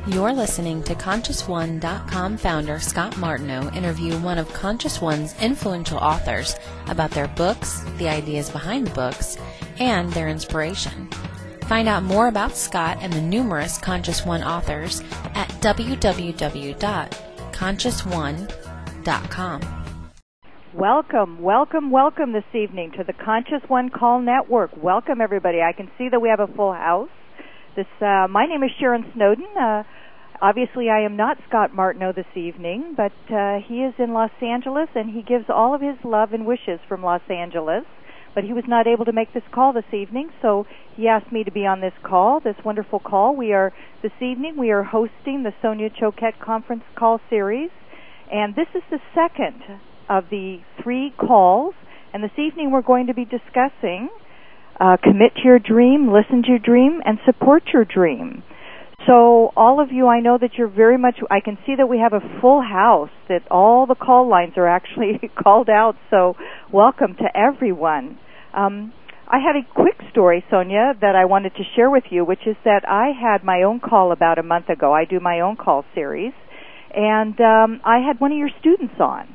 You're listening to ConsciousOne.com founder Scott Martineau interview one of Conscious One's influential authors about their books, the ideas behind the books, and their inspiration. Find out more about Scott and the numerous Conscious One authors at www.ConsciousOne.com. Welcome this evening to the Conscious One Call Network. Welcome, everybody. I can see that we have a full house. My name is Sharon Snowden. Obviously, I am not Scott Martineau this evening, but he is in Los Angeles, and he gives all of his love and wishes from Los Angeles. But he was not able to make this call this evening, so he asked me to be on this call, this wonderful call. This evening we are hosting the Sonia Choquette Conference Call Series, and this is the second of the 3 calls. And this evening we're going to be discussing commit to your dream, listen to your dream, and support your dream. So all of you, I know that you're very much, I can see that we have a full house, that all the call lines are actually called out, so welcome to everyone. I had a quick story, Sonia, that I wanted to share with you, which is that I had my own call about a month ago. I do my own call series, and I had one of your students on,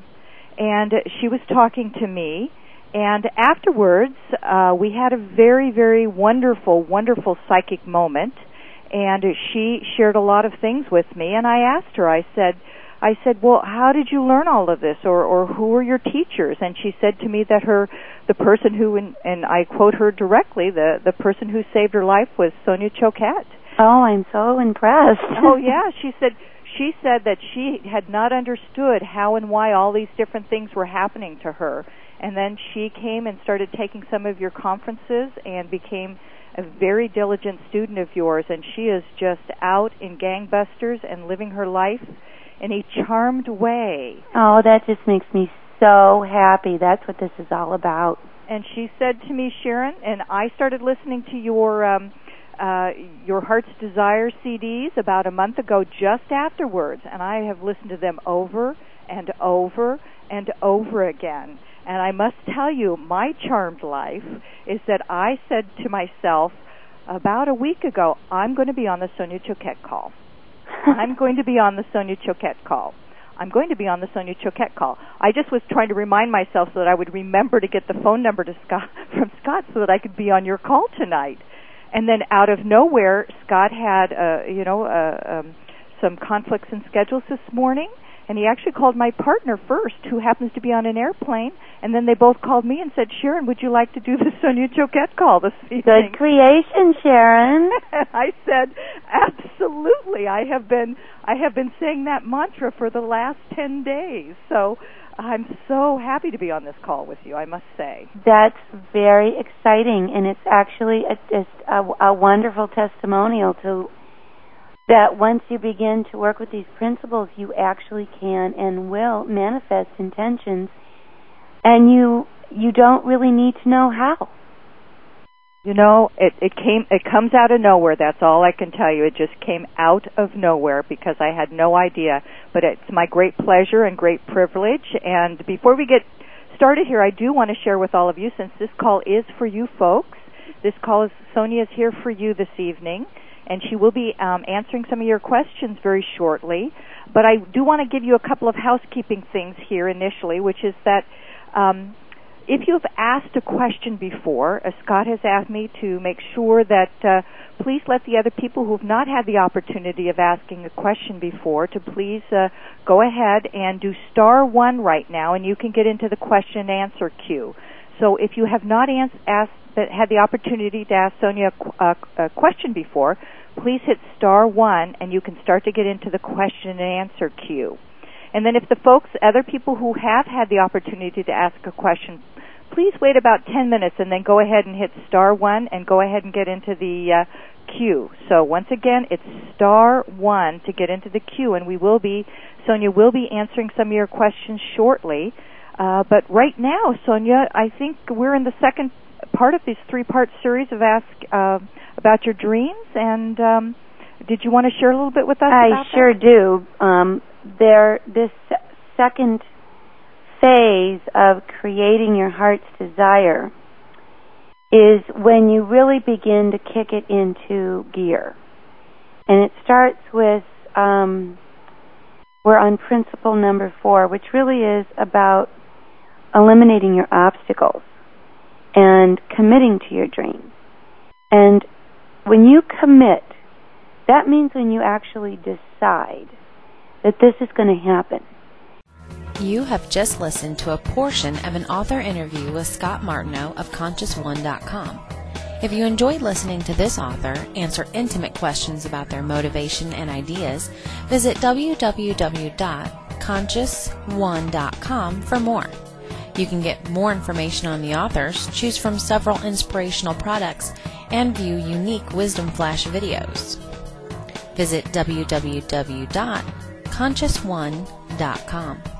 and she was talking to me. And afterwards, we had a very, very wonderful psychic moment, and she shared a lot of things with me. And I asked her, I said, well, how did you learn all of this, or who were your teachers? And she said to me that the person who, and I quote her directly, the person who saved her life was Sonia Choquette. Oh, I'm so impressed. Oh, yeah, she said that she had not understood how and why all these different things were happening to her. And then she came and started taking some of your conferences and became a very diligent student of yours. And she is just out in gangbusters and living her life in a charmed way. Oh, that just makes me so happy. That's what this is all about. And she said to me, Sharon, and I started listening to your Heart's Desire CDs about a month ago just afterwards, and I have listened to them over and over and over again. And I must tell you, my charmed life is that I said to myself about a week ago, I'm going to be on the Sonia Choquette call. I'm going to be on the Sonia Choquette call. I'm going to be on the Sonia Choquette call. I just was trying to remind myself so that I would remember to get the phone number from Scott so that I could be on your call tonight. And then out of nowhere, Scott had some conflicts in schedules this morning. And he actually called my partner first, who happens to be on an airplane, and then they both called me and said, Sharon, would you like to do the Sonia Choquette call this evening? Good creation, Sharon. And I said, absolutely. I have been saying that mantra for the last 10 days. So I'm so happy to be on this call with you, I must say. That's very exciting, and it's actually a wonderful testimonial to that once you begin to work with these principles, you actually can and will manifest intentions, and you don't really need to know how. You know, it comes out of nowhere. That's all I can tell you. It just came out of nowhere because I had no idea. But it's my great pleasure and great privilege. And before we get started here, I do want to share with all of you, since this call is for you folks. This call is Sonia's here for you this evening. And she will be answering some of your questions very shortly. But I do want to give you a couple of housekeeping things here initially, which is that if you've asked a question before, Scott has asked me to make sure that please let the other people who have not had the opportunity of asking a question before to please go ahead and do *1 right now, and you can get into the question and answer queue. So if you have not had the opportunity to ask Sonia a question before, please hit *1 and you can start to get into the question and answer queue. And then if the other people who have had the opportunity to ask a question, please wait about 10 minutes and then go ahead and hit *1 and go ahead and get into the queue. So once again, it's *1 to get into the queue, and Sonia will be answering some of your questions shortly. But right now, Sonia, I think we're in the second part of this 3-part series of Ask about your dreams, and did you want to share a little bit with us about that? I sure do. This second phase of creating your heart's desire is when you really begin to kick it into gear. And it starts with we're on principle number 4, which really is about eliminating your obstacles and committing to your dreams. And when you commit, that means when you actually decide that this is going to happen. You have just listened to a portion of an author interview with Scott Martineau of ConsciousOne.com. If you enjoyed listening to this author answer intimate questions about their motivation and ideas, visit www.ConsciousOne.com for more. You can get more information on the authors, choose from several inspirational products, and view unique Wisdom Flash videos. Visit www.ConsciousOne.com.